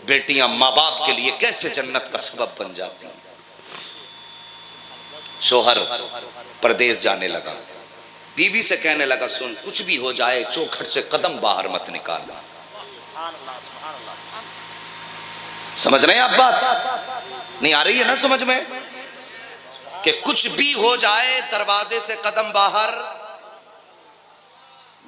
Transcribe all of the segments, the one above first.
بیٹیاں ماں باپ کے لیے کیسے جنت کا سبب بن جاتی ہیں۔ شوہر پردیس جانے لگا، بیوی سے کہنے لگا سن کچھ بھی ہو جائے چوکھٹ سے قدم باہر مت نکالنا۔ سمجھ رہے ہیں آپ بات؟ نہیں آ رہی ہے نا سمجھ میں؟ کہ کچھ بھی ہو جائے دروازے سے قدم باہر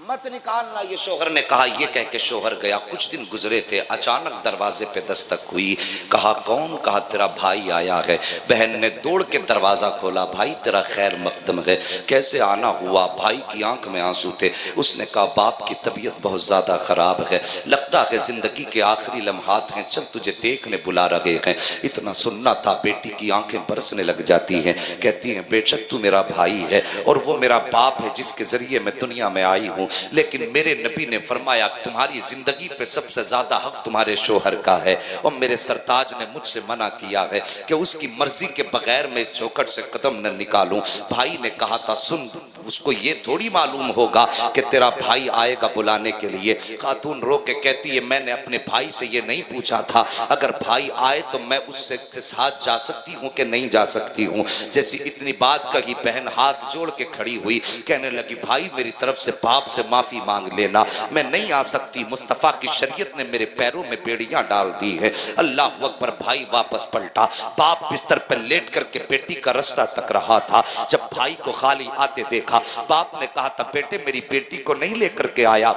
مت نکالنا۔ یہ شوہر نے کہا، یہ کہہ کے شوہر گیا۔ کچھ دن گزرے تھے، اچانک دروازے پہ دستک ہوئی۔ کہا کون؟ کہا تیرا بھائی آیا ہے۔ بہن نے دوڑ کے دروازہ کھولا، بھائی تیرا خیر مقدم ہے، کیسے آنا ہوا؟ بھائی کی آنکھ میں آنسو تھے۔ اس نے کہا باپ کی طبیعت بہت زیادہ خراب ہے، لگتا ہے زندگی کے آخری لمحات ہیں، چل تجھے دیکھنے بلا رہے ہیں۔ اتنا سننا تھا، بیٹی کی آنکھیں برسنے لگ جاتی ہیں، کہتی ہیں بے شک تو میرا بھائی ہے اور وہ میرا باپ ہے جس کے ذریعے میں دنیا میں آئی ہوں، لیکن میرے نبی نے فرمایا تمہاری زندگی پہ سب سے زیادہ حق تمہارے شوہر کا ہے، اور میرے سرتاج نے مجھ سے منع کیا ہے کہ اس کی مرضی کے بغیر میں اس چوکھٹ سے قدم نہ نکالوں۔ بھائی نے کہا تھا سن اس کو یہ تھوڑی معلوم ہوگا کہ تیرا بھائی آئے گا بلانے کے لیے۔ خاتون رو کے کہتی ہے میں نے اپنے بھائی سے یہ نہیں پوچھا تھا، اگر بھائی آئے تو میں اس سے ساتھ جا سکتی ہوں کہ نہیں جا سکتی ہوں۔ جیسی اتنی بات کہی بہن ہاتھ جوڑ کے کھڑی ہوئی، کہنے لگی بھائی میری طرف سے باپ سے معافی مانگ لینا، میں نہیں آ سکتی، مصطفیٰ کی شریعت نے میرے پیروں میں بیڑیاں ڈال دی ہے۔ اللہ اکبر۔ بھائی واپس پلٹا، باپ بستر پر لیٹ کر کے بیٹی کا رستہ تک رہا تھا۔ جب بھائی کو خالی آتے دیکھا، باپ نے کہا تھا بیٹے میری بیٹی کو نہیں لے کر کے آیا۔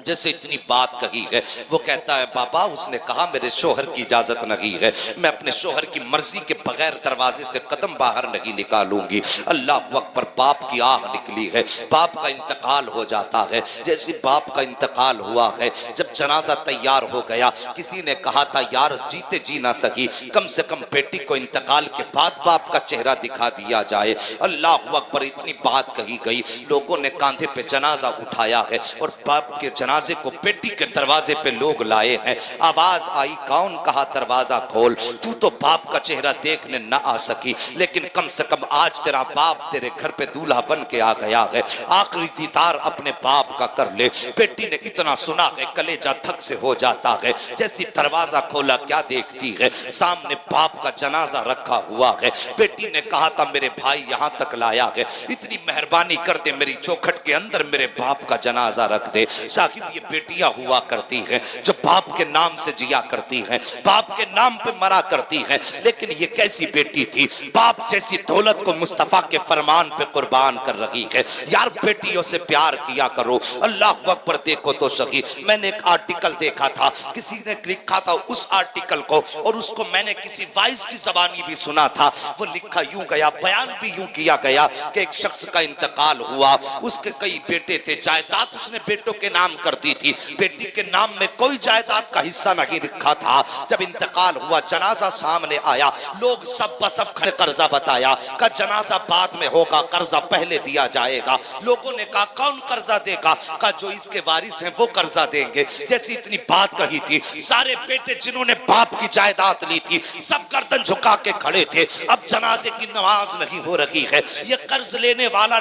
جیسے اتنی بات کہی ہے وہ کہتا ہے بابا اس نے کہا میرے شوہر کی اجازت نہیں ہے، میں اپنے شوہر کی مرضی کے بغیر دروازے سے قدم باہر نہیں نکالوں گی۔ اللہ اکبر۔ باپ کی آہ نکلی ہے، باپ کا انتقال ہو جاتا ہے۔ جیسے باپ کا انتقال ہوا ہے، جب جنازہ تیار ہو گیا، کسی نے کہا تھا یار جیتے جی نہ سکی، کم سے کم بیٹی کو انتقال کے بعد باپ کا چہرہ دکھا دیا جائے۔ اللہ اکبر۔ اتنی بات کہی گئی، لوگوں نے کاندھے پہ جنازہ اٹھایا ہے اور باپ کے جنازے کو بیٹی کے دروازے پہ لوگ لائے ہیں۔ آواز آئی کون؟ کہا دروازہ کھول، تو باپ کا چہرہ دیکھنے نہ آ سکی، لیکن کم سے کم آج تیرا باپ تیرے گھر پہ دولہا بن کے آ گیا ہے، آخری دیدار اپنے باپ کا کر لے۔ بیٹی نے اتنا سنا ہے کلیجہ دھک سے ہو جاتا ہے، جیسی دروازہ کھولا کیا دیکھتی ہے؟ سامنے باپ کا جنازہ رکھا ہوا ہے۔ بیٹی نے کہا تھا میرے بھائی یہاں تک لایا ہے، اتنی مہربانی کر دے میری چوکھٹ کے اندر میرے باپ کا جنازہ رکھ دے۔ صاحب یہ بیٹیاں ہوا کرتی ہیں جو باپ کے نام سے جیا کرتی ہیں، باپ کے نام پہ مرا کرتی ہیں، لیکن یہ کیسی بیٹی تھی باپ جیسی دولت کو مصطفیٰ کے فرمان پہ قربان کر رہی ہے۔ یار بیٹیوں سے پیار کیا کرو۔ اللہ اکبر۔ دیکھو تو صحیح، میں نے ایک آرٹیکل دیکھا تھا، کسی نے لکھا تھا اس آرٹیکل کو، اور اس کو میں نے کسی وائس کی زبانی بھی سنا تھا، وہ لکھا یوں گیا، بیان بھی یوں کیا گیا کہ ایک شخص کا انتقال ہوا، اس کے کئی بیٹے تھے، جائیداد اس نے بیٹوں کے نام کر دی تھی، بیٹی کے نام میں کوئی جائیداد کا حصہ نہیں رکھا تھا۔ جب انتقال ہوا جنازہ سامنے آیا، لوگ سب بسب کھڑے قرضہ بتایا کہ جنازہ بعد میں ہوگا، قرضہ پہلے دیا جائے گا۔ لوگوں نے کہا کون قرضہ دے گا؟ کہا جو اس کے وارث ہیں وہ قرضہ دیں گے۔ جیسی اتنی بات کہی تھی، سارے بیٹے جنہوں نے باپ کی جائیداد لی تھی سب گردن جھکا کے کھڑے تھے۔ اب جنازے کی نماز نہیں ہو رہی ہے، یہ قرض لینے والا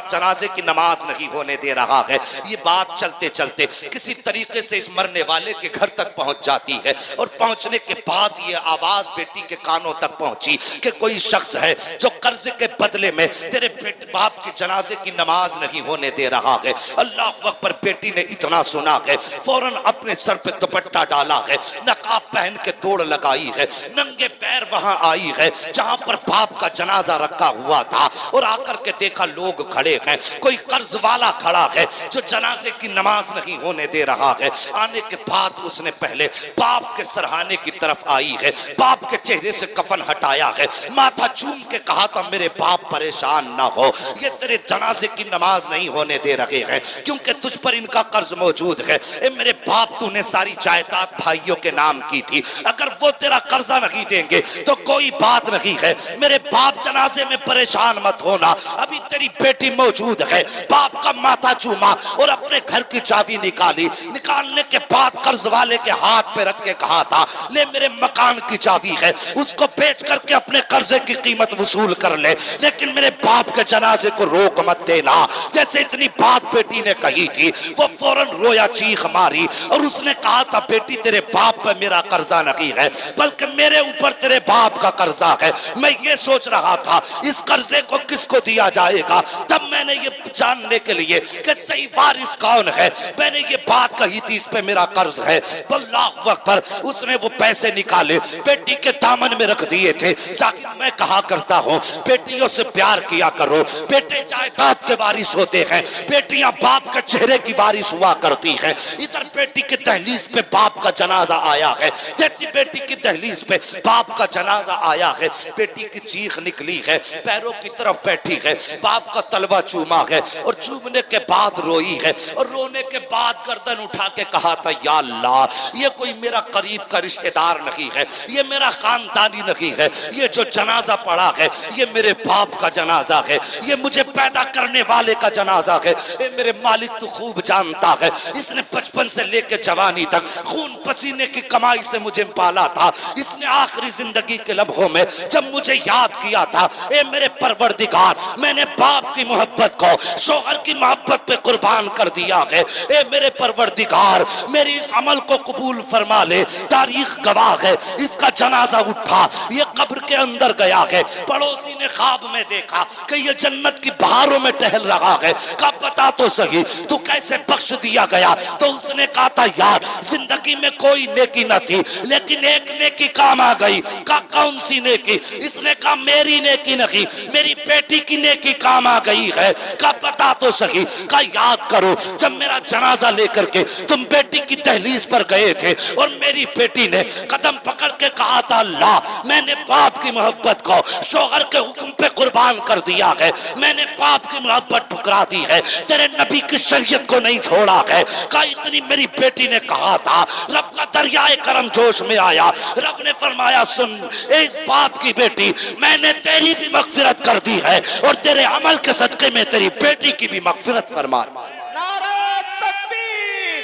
جنازے کی نماز نہیں ہونے دے رہا ہے۔ یہ بات چلتے چلتے کسی طریقے سے اس مرنے والے کے گھر تک پہنچ جاتی ہے، اور پہنچنے کے بعد یہ آواز بیٹی کے کانوں تک پہنچی کہ کوئی شخص ہے جو قرض کے بدلے میں تیرے باپ کے جنازے کی نماز نہیں ہونے دے رہا ہے۔ اللہ اکبر۔ بیٹی نے اتنا سنا ہے فوراً اپنے سر پہ دوپٹہ ڈالا ہے، نقاب پہن کے دوڑ لگائی ہے، ننگے پیر وہاں آئی ہے جہاں پر باپ کا جنازہ رکھا ہوا تھا، اور آ کر کے دیکھا لوگ کھڑے ہیں، کوئی قرض والا کھڑا ہے جو جنازے کی نماز نہیں ہونے دے رہا ہے۔ آنے کے بعد اس نے پہلے باپ کے سرہانے کی طرف آئی ہے، باپ کے چہرے سے کفن ہٹایا ہے، ماتھا چوم کے کہا تھا میرے باپ پریشان نہ ہو، یہ تیرے جنازے کی نماز نہیں ہونے دے رہے ہیں کیونکہ تجھ پر ان کا قرض موجود ہے۔ اے میرے باپ تو نے ساری جائیداد بھائیوں کے نام کی تھی، اگر وہ تیرا قرضہ نہیں دیں گے تو کوئی بات نہیں ہے، میرے باپ جنازے میں پریشان مت ہونا، ابھی تیری بیٹی موجود ہے۔ باپ کا ماتھا چوما اور اپنے گھر کی چابی نکالی، نکالنے کے بعد قرض والے کے ہاتھ پہ رکھ کے کہا تھا لے میرے مکان کی چابی ہے، اس کو بیچ کر کے اپنے قرضے کی قیمت وصول کر لے، لیکن میرے باپ کے جنازے کو روک مت دینا۔ جیسے اتنی بات بیٹی نے کہی تھی وہ فوراً رویا، چیخ ماری، اور اس نے کہا تھا بیٹی تیرے باپ پہ میرا قرضہ نہیں ہے بلکہ میرے اوپر تیرے باپ کا قرضہ ہے، میں یہ سوچ رہا تھا اس قرضے کو کس کو دیا جائے گا، تب میں نے یہ جاننے کے لیے کہ صحیح وارث کون ہے میں نے یہ بات کہی تھی اس پہ میرا قرض ہے۔ اللہ اکبر، اس نے وہ پیسے نکالے بیٹی کے دامن میں رکھ دیے تھے۔ ساکن میں کہا کرتا ہوں بیٹیوں سے پیار کیا کرو، بیٹے جائیداد کے وارث ہوتے ہیں، بیٹیاں باپ کے چہرے کی وارث ہوا کرتی ہیں۔ ادھر بیٹی کی دہلیز پہ باپ کا جنازہ آیا ہے، جیسی بیٹی کی دہلیز پہ باپ کا جنازہ آیا ہے بیٹی کی چیخ نکلی ہے، پیروں کی طرف بیٹھی ہے، باپ کا تلوہ چوما ہے اور چومنے کے بعد روئی ہے، اور رونے کے بعد گردن اٹھا کے کہا تھا یا اللہ یہ کوئی میرا قریب کا رشتہ دار نہیں ہے، یہ میرا خاندانی نہیں ہے، یہ جو جنازہ پڑا ہے یہ میرے باپ کا جنازہ ہے، یہ مجھے پیدا کرنے والے کا جنازہ ہے۔ اے میرے مالک تو خوب جانتا ہے اس نے بچپن سے لے کے جوانی تک خون پسینے کی کمائی سے مجھے پالا تھا، اس نے آخری زندگی کے لمحوں میں جب مجھے یاد کیا تھا اے میرے پروردگار میں نے باپ کی محبت کو شوہر کی محبت پہ قربان کر دیا ہے، اے میرے پروردگار میری اس عمل کو قبول فرما لے۔ تاریخ گواہ ہے اس کا جنازہ اٹھا، یہ قبر کے اندر گیا ہے، پڑوسی نے خواب میں دیکھا کہ یہ جنت کی بہاروں میں ٹہل رہا ہے، کہا بتا تو صحیح تو کیسے بخش دیا گیا، تو اس نے کہا تھا یار زندگی میں کوئی نیکی نہ تھی لیکن ایک نیکی کام آ گئی، کہا کون سی نیکی، اس نے کہا میری نیکی نہیں میری بیٹی کی نیکی کام آ گئی ہے، کہا بتا تو صحیح، کہا یاد کرو جب میرا جنازہ لے کر کے تم بیٹی کی دہلیز پر گئے تھے اور میری بیٹی نے قدم پکڑ کے کہا تھا اللہ میں نے باپ کی محبت کو شوہر کے حکم پہ قربان کر دیا ہے، میں نے باپ کی محبت ٹھکرا دی ہے، تیرے نبی کی شریعت کو نہیں چھوڑا ہے، کہا اتنی میری بیٹی نے کہا تھا رب کا دریائے کرم جوش میں آیا، رب نے فرمایا سن اے اس باپ کی بیٹی میں نے تیری بھی مغفرت کر دی ہے اور تیرے عمل کے صدقے میں تیری بیٹی کی بھی مغفرت فرما۔ نعرہ تکبیر،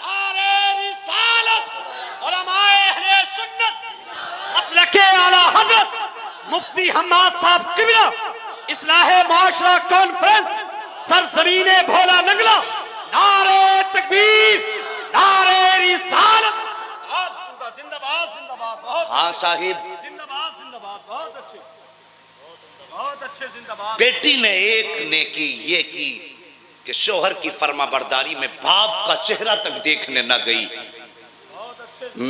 نعرہ رسالت، علماء اہل سنت، مسلک اعلی حضرت مفتی حماد صاحب قبلہ، اصلاح معاشرہ کانفرنس سرزمین بھولا نگلا، نعرہ تکبیر، نعرہ رسالت، زندہ باد زندہ باد، بہت ہاں صاحب زندہ باد زندہ باد، بہت اچھے بہت اچھے زندہ باد۔ بیٹی نے ایک نیکی یہ کی کہ شوہر کی فرما برداری میں باپ کا چہرہ تک دیکھنے نہ گئی،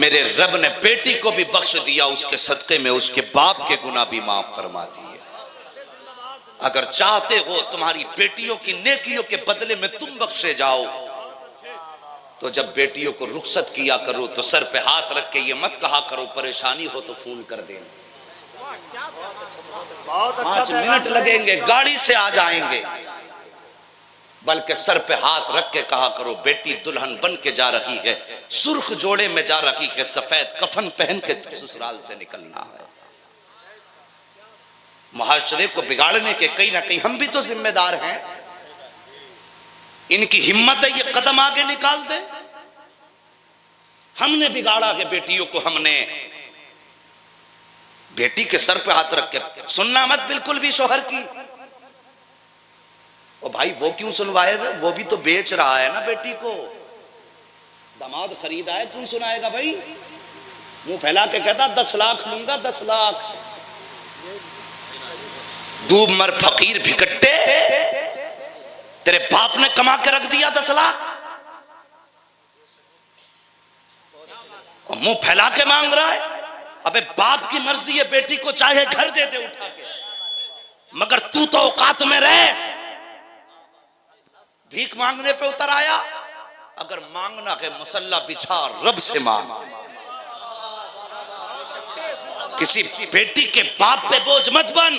میرے رب نے بیٹی کو بھی بخش دیا، اس کے صدقے میں اس کے باپ کے گناہ بھی معاف فرما دیے۔ اگر چاہتے ہو تمہاری بیٹیوں کی نیکیوں کے بدلے میں تم بخشے جاؤ تو جب بیٹیوں کو رخصت کیا کرو تو سر پہ ہاتھ رکھ کے یہ مت کہا کرو پریشانی ہو تو فون کر دیں، 5 منٹ لگیں گے گاڑی سے آ جائیں گے، بلکہ سر پہ ہاتھ رکھ کے کہا کرو بیٹی دلہن بن کے جا رہی ہے، سرخ جوڑے میں جا رہی ہے، سفید کفن پہن کے سسرال سے نکلنا ہے۔ معاشرے کو بگاڑنے کے کہیں نہ کہیں ہم بھی تو ذمہ دار ہیں، ان کی ہمت ہے یہ قدم آگے نکال دے، ہم نے بگاڑا کہ بیٹیوں کو ہم نے بیٹی کے سر پہ ہاتھ رکھ کے سننا مت بالکل بھی شوہر کی، او بھائی وہ کیوں سنوائے گا، وہ بھی تو بیچ رہا ہے نا بیٹی کو، داماد خریدا ہے کیوں سنائے گا بھائی، منہ پھیلا کے کہتا 10 لاکھ لوں گا 10 لاکھ، ڈوب مر فقیر بھکٹے، تیرے باپ نے کما کے رکھ دیا 10 لاکھ اور منہ پھیلا کے مانگ رہا ہے، ابے باپ کی مرضی ہے بیٹی کو چاہے گھر دے دے اٹھا کے، مگر تو اوقات میں رہ، بھیک مانگنے پہ اتر آیا، اگر مانگنا ہے مسلح بچھا رب سے مانگ، کسی بیٹی کے باپ پہ بوجھ مت بن،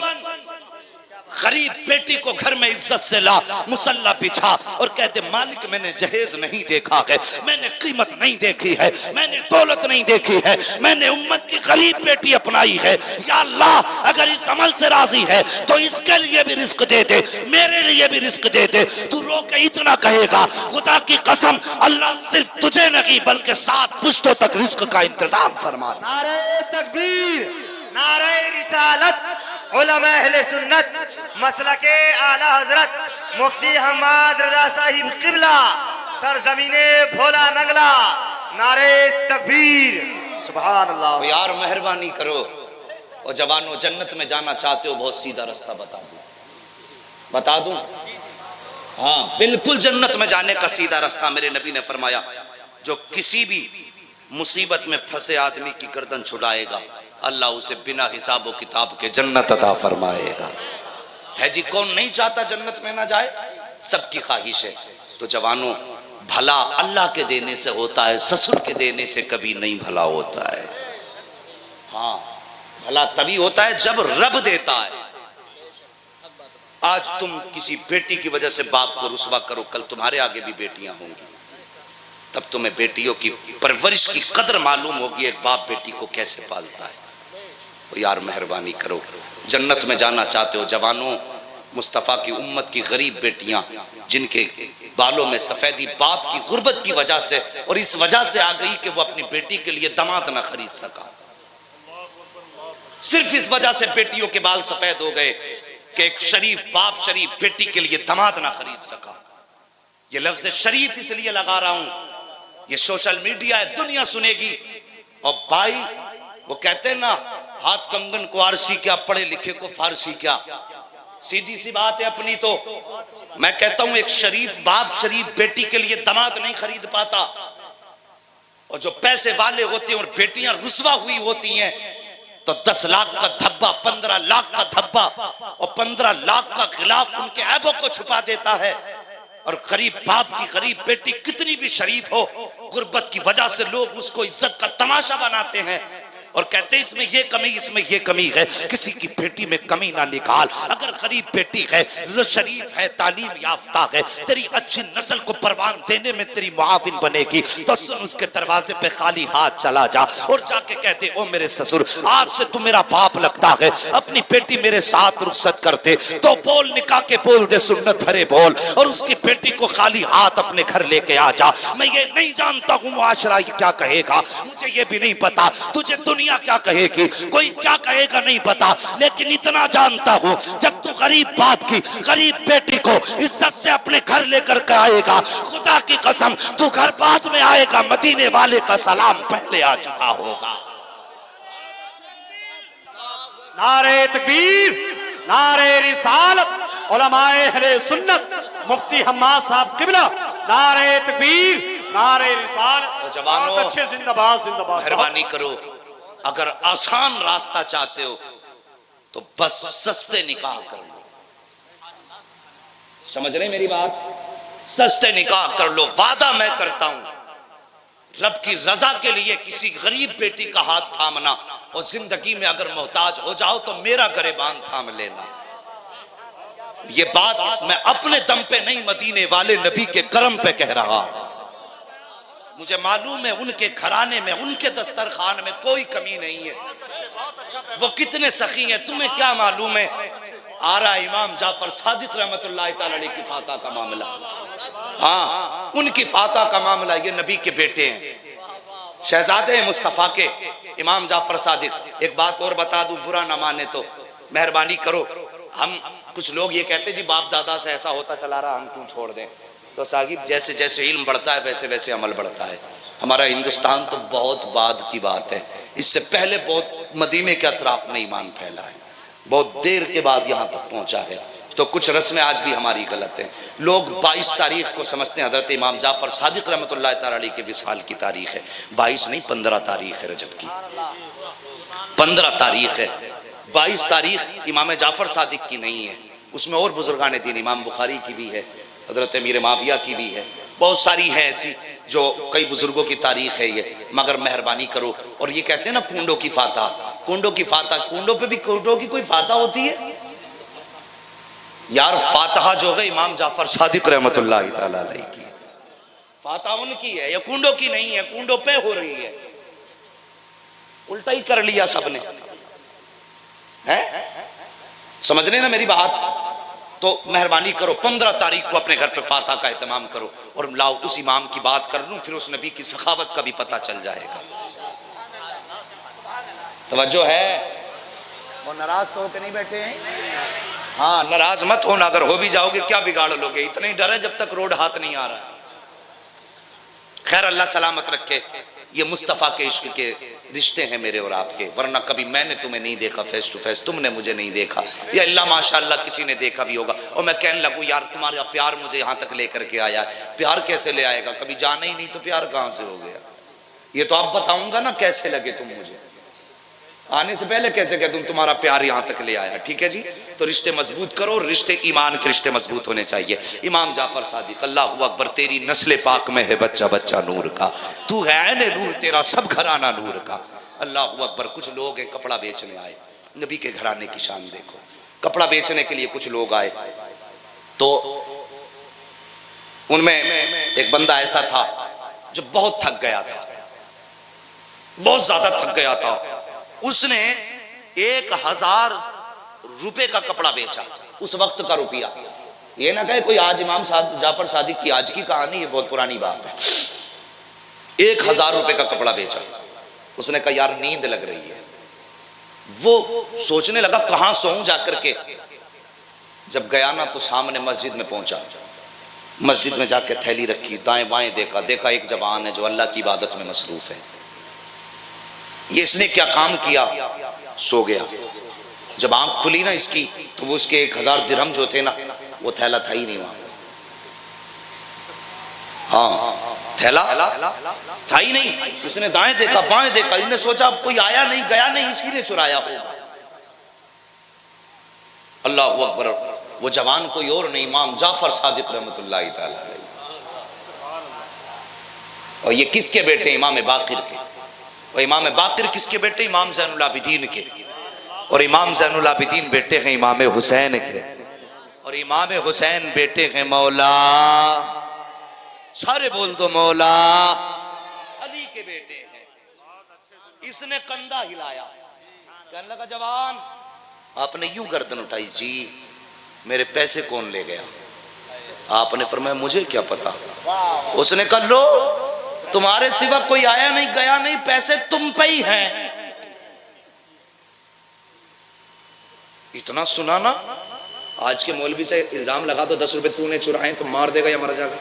غریب بیٹی کو گھر میں عزت سے لا، مصلی بچھا اور کہتے مالک میں نے جہیز نہیں دیکھا ہے، میں نے قیمت نہیں دیکھی ہے، میں نے دولت نہیں دیکھی ہے، میں نے امت کی غریب بیٹی اپنائی ہے، یا اللہ اگر اس عمل سے راضی ہے تو اس کے لیے بھی رزق دے دے، میرے لیے بھی رزق دے دے۔ تو رو کے اتنا کہے گا خدا کی قسم اللہ صرف تجھے نہیں بلکہ 7 پشتوں تک رزق کا انتظام فرما دے۔ نعرہ تکبیر، نعرہ رسالت، علماء اہل سنت، مسلک اعلی حضرت مفتی حماد رضا صاحب قبلہ، سرزمین بھولا نگلا، نعرہ تکبیر، سبحان اللہ۔ یار مہربانی کرو، اور جوانوں جنت میں جانا چاہتے ہو بہت سیدھا رستہ بتا دوں؟ ہاں بالکل جنت میں جانے کا سیدھا رستہ میرے نبی نے فرمایا، جو کسی بھی مصیبت میں پھنسے آدمی کی گردن چھڑائے گا اللہ اسے بنا حساب و کتاب کے جنت عطا فرمائے گا۔ ہے جی کون نہیں چاہتا جنت میں نہ جائے؟ سب کی خواہش ہے۔ تو جوانوں بھلا اللہ کے دینے سے ہوتا ہے، سسر کے دینے سے کبھی نہیں بھلا ہوتا ہے۔ ہاں بھلا تبھی ہوتا ہے جب رب دیتا ہے۔ آج تم کسی بیٹی کی وجہ سے باپ کو رسوا کرو، کل تمہارے آگے بھی بیٹیاں ہوں گی، تب تمہیں بیٹیوں کی پرورش کی قدر معلوم ہوگی ایک باپ بیٹی کو کیسے پالتا ہے۔ یار مہربانی کرو، جنت میں جانا چاہتے ہو جوانوں، مصطفیٰ کی امت کی غریب بیٹیاں جن کے بالوں میں سفیدی باپ کی غربت کی وجہ سے اور اس وجہ سے آ گئی کہ وہ اپنی بیٹی کے لیے داماد نہ خرید سکا، صرف اس وجہ سے بیٹیوں کے بال سفید ہو گئے کہ ایک شریف باپ شریف بیٹی کے لیے داماد نہ خرید سکا۔ یہ لفظ شریف اس لیے لگا رہا ہوں، یہ سوشل میڈیا ہے، دنیا سنے گی۔ اور بھائی وہ کہتے ہیں نا ہاتھ کنگن کو آرسی کیا، پڑھے لکھے کو فارسی کیا، سیدھی سی بات ہے اپنی۔ تو میں کہتا ہوں ایک شریف باپ شریف بیٹی کے لیے داماد نہیں خرید پاتا، اور جو پیسے والے ہوتے ہیں اور بیٹیاں رسوا ہوئی ہوتی ہیں تو 10 لاکھ کا دھبا، 15 لاکھ کا دھبا اور 15 لاکھ کا غلاف ان کے عیبوں کو چھپا دیتا ہے۔ اور غریب باپ کی غریب بیٹی کتنی بھی شریف ہو، غربت کی وجہ سے لوگ اس کو عزت کا تماشا بناتے ہیں اور کہتے ہیں اس میں یہ کمی، اس میں یہ کمی ہے۔ کسی کی بیٹی میں کمی نہ نکال، اگر غریب بیٹی ہے، شریف ہے، تعلیم یافتہ ہے، تیری اچھی نسل کو پروان دینے میں تیری معاون بنے گی، تو سن اس کے دروازے پہ خالی ہاتھ چلا جا اور جا کے کہتے او میرے سسر آج سے تو میرا باپ لگتا ہے، اپنی بیٹی میرے ساتھ رخصت کرتے تو بول نکاح کے بول دے سنت بھرے بول، اور اس کی بیٹی کو خالی ہاتھ اپنے گھر لے کے آ جا۔ میں یہ نہیں جانتا ہوں معاشرہ کیا کہے گا، مجھے یہ بھی نہیں پتا تجھے دنیا کیا کہے گی، کوئی کیا کہے گا نہیں پتا، لیکن اتنا جانتا ہوں جب تو غریب باپ کی غریب بیٹی کو عزت سے اپنے گھر لے کر کے آئے گا، خدا کی قسم تو گھر بعد میں آئے گا، مدینے والے کا سلام پہلے آ چکا ہوگا۔ نعرہ تکبیر، نعرہ رسالت، علماء اہل سنت، مفتی حماد صاحب قبلہ، نعرہ تکبیر، نعرہ رسالت۔ جوانوں بہت اچھے، زندہ باد زندہ باد۔ مہربانی کرو، اگر آسان راستہ چاہتے ہو تو بس سستے نکاح کر لو۔ سمجھ رہے میری بات؟ سستے نکاح کر لو۔ وعدہ میں کرتا ہوں رب کی رضا کے لیے کسی غریب بیٹی کا ہاتھ تھامنا، اور زندگی میں اگر محتاج ہو جاؤ تو میرا گریبان تھام لینا۔ یہ بات میں اپنے دم پہ نہیں، مدینے والے نبی کے کرم پہ کہہ رہا۔ مجھے معلوم ہے ان کے گھرانے میں، ان کے دسترخوان میں کوئی کمی نہیں ہے، وہ کتنے سخی ہیں تمہیں کیا معلوم ہے۔ آ رہا امام جعفر صادق رحمت اللہ تعالی علیہ کی فاتح کا معاملہ، ہاں ان کی فاتح کا معاملہ، یہ نبی کے بیٹے ہیں، شہزادے ہیں مصطفیٰ کے، امام جعفر صادق۔ ایک بات اور بتا دوں، برا نہ مانے تو مہربانی کرو، ہم کچھ لوگ یہ کہتے جی باپ دادا سے ایسا ہوتا چلا رہا ہم کیوں چھوڑ دیں، تو صاحب جیسے جیسے علم بڑھتا ہے ویسے ویسے عمل بڑھتا ہے۔ ہمارا ہندوستان تو بہت بعد کی بات ہے، اس سے پہلے بہت مدینے کے اطراف میں ایمان پھیلا ہے، بہت دیر کے بعد یہاں تک پہنچا ہے، تو کچھ رسمیں آج بھی ہماری غلط ہیں۔ لوگ 22 تاریخ کو سمجھتے ہیں حضرت امام جعفر صادق رحمت اللہ تعالی علیہ کے وصال کی تاریخ ہے، 22 نہیں 15 تاریخ ہے رجب کی، 15 تاریخ ہے، 22 تاریخ امام جعفر صادق کی نہیں ہے، اس میں اور بزرگان دین، امام بخاری کی بھی ہے، حضرت امیر معاویہ کی بھی ہے، بہت ساری ہیں ایسی جو کئی بزرگوں کی تاریخ ہے یہ، مگر مہربانی کرو۔ اور یہ کہتے ہیں نا کنڈوں کی فاتح، کنڈوں کی فاتح، کنڈوں پہ بھی کنڈوں کی کوئی فاتح ہوتی ہے؟ یار فاتحہ جو ہے امام جعفر صادق رحمت اللہ تعالی علیہ کی، فاتحہ ان کی ہے، یہ کنڈوں کی نہیں ہے، کنڈوں پہ ہو رہی ہے، الٹا ہی کر لیا سب نے، سمجھ رہے نا میری بات؟ تو مہربانی کرو 15 تاریخ کو اپنے گھر پہ فاتحہ کا اہتمام کرو، اور لاؤ اس امام کی بات کر لوں، پھر اس نبی کی سخاوت کا بھی پتہ چل جائے گا۔ توجہ ہے؟ وہ ناراض تو ہو کے نہیں بیٹھے ہیں؟ ہاں ناراض مت ہونا، اگر ہو بھی جاؤ گے کیا بگاڑ لو گے، اتنا ہی ڈر ہے جب تک روڈ ہاتھ نہیں آ رہا۔ خیر اللہ سلامت رکھے، یہ مصطفیٰ کے عشق کے رشتے ہیں میرے اور آپ کے، ورنہ کبھی میں نے تمہیں نہیں دیکھا فیس ٹو فیس، تم نے مجھے نہیں دیکھا، یا اللہ ماشاءاللہ کسی نے دیکھا بھی ہوگا، اور میں کہنے لگوں یار تمہارا پیار مجھے یہاں تک لے کر کے آیا ہے، پیار کیسے لے آئے گا، کبھی جانا ہی نہیں تو پیار کہاں سے ہو گیا؟ یہ تو اب بتاؤں گا نا کیسے لگے تم مجھے، آنے سے پہلے کیسے کہ تم تمہارا پیار یہاں تک لے آیا، ٹھیک ہے جی؟ تو رشتے مضبوط کرو، رشتے ایمان کے رشتے مضبوط ہونے چاہیے۔ امام جعفر صادق، اللہ اکبر، تیری نسل پاک میں ہے بچہ بچہ نور کا، تو ہے عین نور، تیرا سب گھرانہ نور کا۔ اللہ اکبر، کچھ لوگ ہیں کپڑا بیچنے آئے، نبی کے گھرانے کی شان دیکھو، کپڑا بیچنے کے لیے کچھ لوگ آئے، تو ان میں ایک بندہ ایسا تھا جو بہت تھک گیا تھا، بہت زیادہ تھک گیا تھا، اس نے 1000 روپے کا کپڑا بیچا، اس وقت کا روپیہ، یہ نہ کہے کوئی آج امام جعفر صادق کی آج کی کہانی، یہ بہت پرانی بات ہے، 1000 روپے کا کپڑا بیچا۔ اس نے کہا یار نیند لگ رہی ہے، وہ سوچنے لگا کہاں سوؤں جا کر کے، جب گیا نا تو سامنے مسجد میں پہنچا، مسجد میں جا کے تھیلی رکھی، دائیں بائیں دیکھا، ایک جوان ہے جو اللہ کی عبادت میں مصروف ہے، یہ اس نے کیا کام کیا، سو گیا۔ جب آنکھ کھلی نا اس کی تو وہ اس کے 1000 درہم جو تھے نا، وہ تھیلا تھا ہی نہیں وہاں، ہاں تھیلا تھا ہی نہیں۔ اس نے دائیں دیکھا بائیں دیکھا، انہوں نے سوچا اب کوئی آیا نہیں گیا نہیں، اس لیے چرایا ہوگا۔ اللہ اکبر، وہ جوان کوئی اور نہیں، امام جعفر صادق رحمت اللہ تعالی علیہ، اور یہ کس کے بیٹے؟ امام باقر کے، اور امام باقر کس کے بیٹے؟ امام زین العابدین کے، اور امام زین العابدین بیٹے ہیں امام حسین کے، اور امام حسین بیٹے ہیں مولا، سارے بول دو مولا علی کے بیٹے ہیں۔ اس نے کندھا ہلایا، کہنے لگا جوان، آپ نے یوں گردن اٹھائی، جی میرے پیسے کون لے گیا؟ آپ نے فرمایا مجھے کیا پتا۔ اس نے کہا لو، تمہارے سوا کوئی آیا نہیں گیا نہیں، پیسے تم پہ ہی ہیں۔ اتنا سنا نا، آج کے مولوی سے الزام لگا دو 10 روپے تو نے چرائے تو مار دے گا یا مر جائے گا۔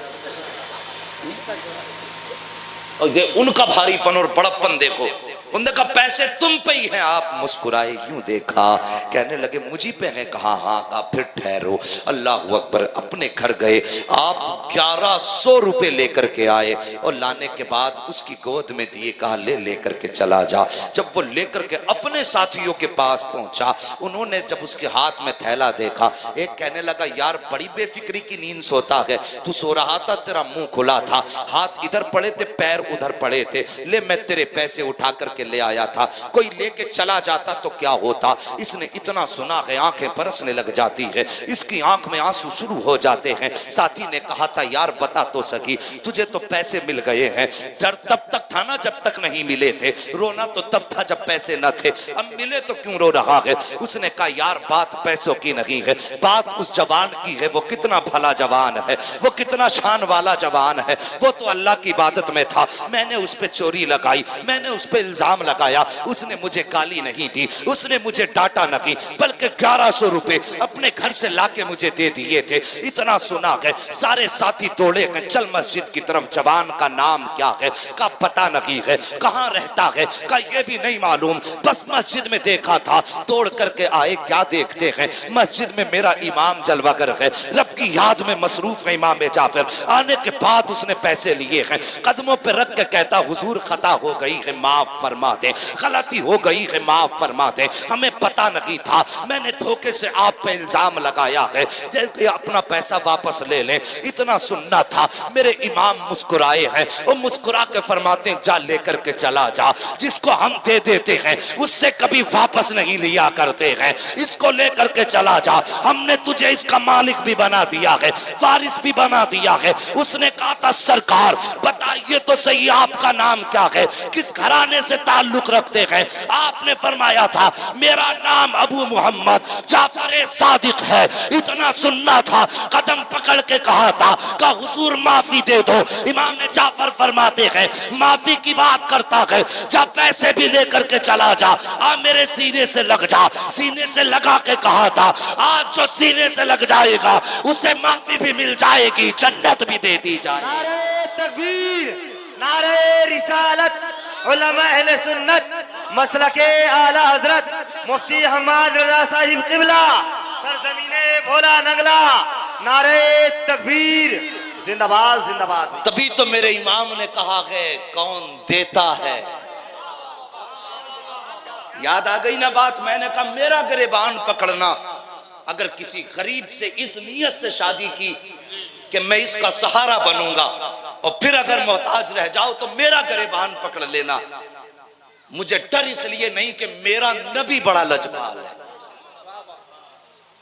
اور یہ ان کا بھاری پن اور بڑپن دیکھو، انہوں نے کہا پیسے تم پہ ہی ہیں۔ آپ مسکرائے، یوں دیکھا، کہنے لگے مجھے پہ ہیں؟ کہا ہاں۔ کہا پھر ٹھہرو۔ اللہ اکبر، اپنے گھر گئے، آپ 1100 روپے لے کر کے آئے، اور لانے کے بعد اس کی گود میں دیے، کہا لے کر کے چلا جا۔ جب وہ لے کر کے اپنے ساتھیوں کے پاس پہنچا، انہوں نے جب اس کے ہاتھ میں تھیلا دیکھا، ایک کہنے لگا یار بڑی بے فکری کی نیند سوتا ہے، تو سو رہا تھا، تیرا منہ کھلا تھا، ہاتھ ادھر پڑے تھے پیر ادھر پڑے تھے، لے میں تیرے پیسے اٹھا کر کے لے آیا تھا، کوئی لے کے چلا جاتا تو کیا ہوتا۔ اس نے اتنا سنا کہ آنکھیں برسنے لگ جاتی ہے، اس کی آنکھ میں آنسو شروع ہو جاتے ہیں۔ ساتھی نے کہا تھا یار بتا تو سکی، تجھے تو پیسے مل گئے ہیں، ڈر تب تک تھا نا جب تک نہیں ملے تھے، رونا تو تب تھا جب پیسے نہ تھے، اب ملے تو کیوں رو رہا ہے؟ اس نے کہا یار بات پیسوں کی نہیں ہے، بات اس جوان کی ہے، وہ کتنا بھلا جوان ہے، وہ کتنا شان والا جوان ہے، وہ تو اللہ کی عبادت میں تھا، میں نے اس پہ چوری لگائی، میں نے اس پہ الزام لگایا، اس نے مجھے گالی نہیں دی، اس نے مجھے ڈانٹا نہیں، بلکہ 1100 روپے اپنے گھر سے لا کے مجھے دے دیے تھے۔ اتنا سنا گئے، سارے ساتھی دوڑے گئے، چل مسجد کی طرف۔ جوان کا نام کیا ہے؟ کا پتہ نہیں ہے، کہاں رہتا ہے کا یہ بھی نہیں معلوم، بس مسجد میں دیکھا تھا، دوڑ کر کے آئے۔ کیا دیکھتے ہیں؟ مسجد میں میرا امام جلوہ گر ہے، رب کی یاد میں مصروف ہے امام جعفر۔ آنے کے بعد اس نے پیسے لیے ہیں، قدموں پہ رکھ کے کہتا حضور خطا ہو گئی ہے، معاف فرمائیں۔ فرما دے, غلطی ہو گئی ہے معاف فرما دے, ہمیں پتہ نہیں تھا, میں نے دھوکے سے آپ پہ الزام لگایا ہے, جیسے اپنا پیسہ واپس لے لیں, اتنا سننا تھا. میرے امام مسکرائے ہیں, وہ مسکرا کے فرماتے ہیں جا لے کر کے چلا جا, جس کو ہم دے دیتے ہیں اس سے کبھی واپس نہیں لیا کرتے ہیں, اس کو لے کر کے چلا جا, ہم نے تجھے اس کا مالک بھی بنا دیا ہے, وارث بھی بنا دیا ہے. اس نے کہا تھا سرکار بتائیے تو صحیح آپ کا نام کیا ہے, کس گھرانے سے تعلق رکھتے ہیں؟ آپ نے فرمایا تھا میرا نام ابو محمد جعفر صادق ہے. اتنا سننا تھا, قدم پکڑ کے کہا تھا کہ حضور معافی دے دو. امام جعفر فرماتے ہیں معافی کی بات کرتا ہے, جب پیسے بھی لے کر کے چلا جا, میرے سینے سے لگ جا. سینے سے لگا کے کہا تھا آج جو سینے سے لگ جائے گا اسے معافی بھی مل جائے گی, جنت بھی دے دی جائے. نعرہ تکبیر, نعرہ رسالت, علماء اہل سنت, مسلک اعلی حضرت مفتی حماد رضا صاحب قبلہ, سرزمین بھولا نگلا, نعرہ تکبیر, زندہ باد زندہ باد. تبھی تو میرے امام نے کہا ہے کون دیتا ہے. یاد آ گئی نا بات, میں نے کہا میرا گریبان پکڑنا, اگر کسی غریب سے اس نیت سے شادی کی کہ میں اس کا سہارا بنوں گا اور پھر اگر محتاج رہ جاؤ تو میرا گریبان پکڑ لینا. مجھے ڈر اس لیے نہیں کہ میرا نبی بڑا لجپال ہے,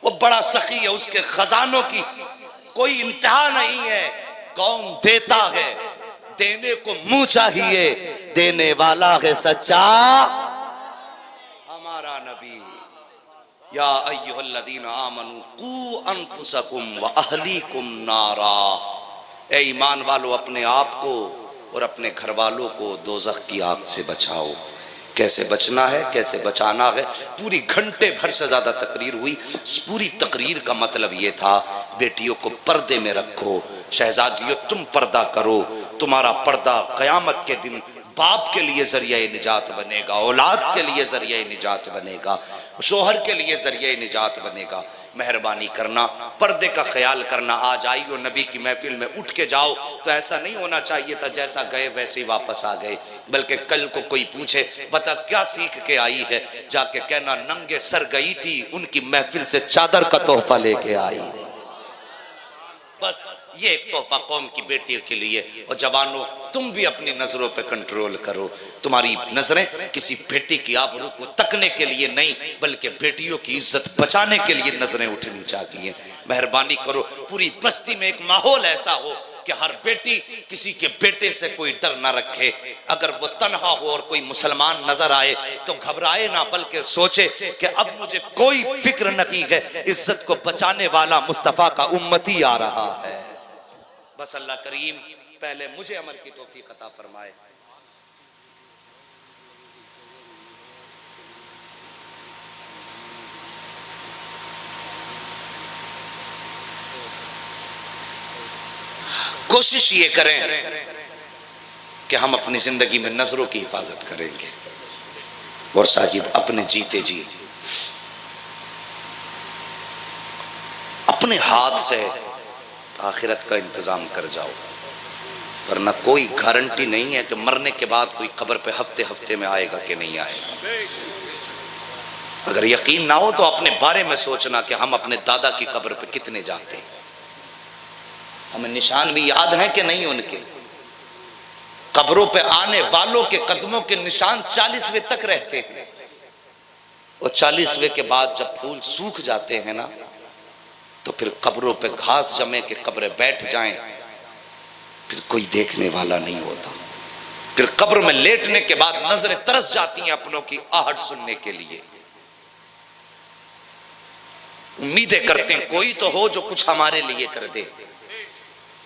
وہ بڑا سخی ہے, اس کے خزانوں کی کوئی انتہا نہیں ہے. کون دیتا ہے, دینے کو منہ چاہیے, دینے والا ہے سچا ہمارا نبی. یا ایھا الذین آمنوا قوا انفسکم واہلیکم نارا, اے ایمان والو اپنے آپ کو اور اپنے گھر والوں کو دوزخ کی آگ سے بچاؤ. کیسے بچنا ہے, کیسے بچانا ہے, پوری گھنٹے بھر سے زیادہ تقریر ہوئی. پوری تقریر کا مطلب یہ تھا بیٹیوں کو پردے میں رکھو, شہزادیوں تم پردہ کرو, تمہارا پردہ قیامت کے دن باپ کے لیے ذریعہ نجات بنے گا, اولاد کے لیے ذریعہ نجات بنے گا, شوہر کے لیے ذریعہ نجات بنے گا. مہربانی کرنا, پردے کا خیال کرنا. آج آئی ہو نبی کی محفل میں, اٹھ کے جاؤ تو ایسا نہیں ہونا چاہیے تھا جیسا گئے ویسے ہی واپس آ گئے, بلکہ کل کو کوئی پوچھے بتا کیا سیکھ کے آئی ہے, جا کے کہنا ننگے سر گئی تھی, ان کی محفل سے چادر کا تحفہ لے کے آئی. بس یہ ایک تحفہ قوم کی بیٹیوں کے لیے. اور جوانوں تم بھی اپنی نظروں پہ کنٹرول کرو, تمہاری نظریں کسی بیٹی کی آبرو کو تکنے کے لیے نہیں بلکہ بیٹیوں کی عزت بچانے کے لیے نظریں اٹھنی چاہیے. مہربانی کرو, پوری بستی میں ایک ماحول ایسا ہو کہ ہر بیٹی کسی کے بیٹے سے کوئی ڈر نہ رکھے. اگر وہ تنہا ہو اور کوئی مسلمان نظر آئے تو گھبرائے نہ, بلکہ سوچے کہ اب مجھے کوئی فکر نہیں ہے, عزت کو بچانے والا مصطفیٰ کا امتی آ رہا ہے. بس اللہ کریم پہلے مجھے عمل کی توفیق عطا فرمائے. کوشش یہ کریں کہ ہم اپنی زندگی میں نظروں کی حفاظت کریں گے, اور صاحب اپنے جیتے جی اپنے ہاتھ سے آخرت کا انتظام کر جاؤ, ورنہ کوئی گارنٹی نہیں ہے کہ مرنے کے بعد کوئی قبر پہ ہفتے ہفتے میں آئے گا کہ نہیں آئے گا. اگر یقین نہ ہو تو اپنے بارے میں سوچنا کہ ہم اپنے دادا کی قبر پہ کتنے جاتے ہیں, ہمیں نشان بھی یاد ہیں کہ نہیں ان کے. قبروں پہ آنے والوں کے قدموں کے نشان 40ویں تک رہتے ہیں, اور 40ویں کے بعد جب پھول سوکھ جاتے ہیں نا تو پھر قبروں پہ گھاس جمے کہ قبریں بیٹھ جائیں, پھر کوئی دیکھنے والا نہیں ہوتا. پھر قبر میں لیٹنے کے بعد نظریں ترس جاتی ہیں اپنوں کی آہٹ سننے کے لیے. امیدیں کرتے ہیں کوئی تو ہو جو کچھ ہمارے لیے کر دے,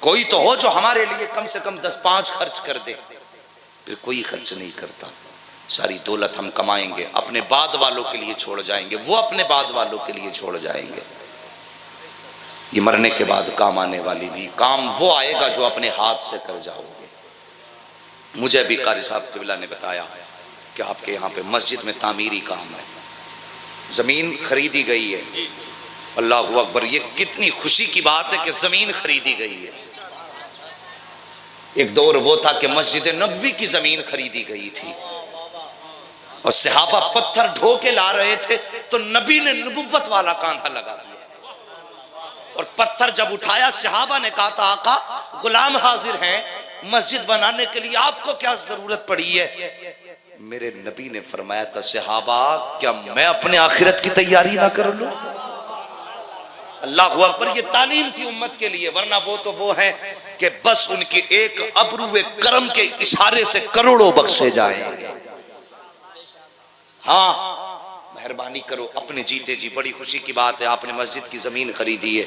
کوئی تو ہو جو ہمارے لیے کم سے کم 10-5 خرچ کر دے. پھر کوئی خرچ نہیں کرتا. ساری دولت ہم کمائیں گے, اپنے بعد والوں کے لیے چھوڑ جائیں گے, وہ اپنے بعد والوں کے لیے چھوڑ جائیں گے. یہ مرنے کے بعد کام آنے والی بھی کام وہ آئے گا جو اپنے ہاتھ سے کر جاؤ گے. مجھے بھی قاری صاحب قبلہ نے بتایا کہ آپ کے یہاں پہ مسجد میں تعمیری کام ہے, زمین خریدی گئی ہے. اللہ اکبر, یہ کتنی خوشی کی بات ہے کہ زمین خریدی گئی ہے. ایک دور وہ تھا کہ مسجد نبوی کی زمین خریدی گئی تھی, اور صحابہ پتھر ڈھو کے لا رہے تھے تو نبی نے نبوت والا کاندھا لگا دیا اور پتھر جب اٹھایا صحابہ نے کہا تھا آقا غلام حاضر ہیں مسجد بنانے کے لیے آپ کو کیا ضرورت پڑی ہے؟ میرے نبی نے فرمایا تھا صحابہ کیا میں اپنے آخرت کی تیاری نہ کر لوں؟ اللہ اکبر. یہ تعلیم تھی امت کے لیے، ورنہ وہ تو وہ ہیں کہ بس ان کے ایک ابرو کرم کے اشارے سے کروڑوں بخشے جائیں. ہاں مہربانی کرو اپنے جیتے جی، بڑی خوشی کی بات ہے آپ نے مسجد کی زمین خریدی ہے،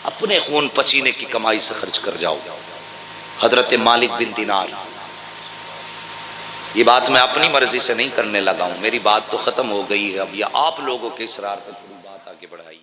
اپنے خون پسینے کی کمائی سے خرچ کر جاؤ. حضرت مالک بن دینار، یہ بات میں اپنی مرضی سے نہیں کرنے لگا ہوں، میری بات تو ختم ہو گئی ہے، اب یہ آپ لوگوں کے اصرار پر تھوڑی بات آگے بڑھائی.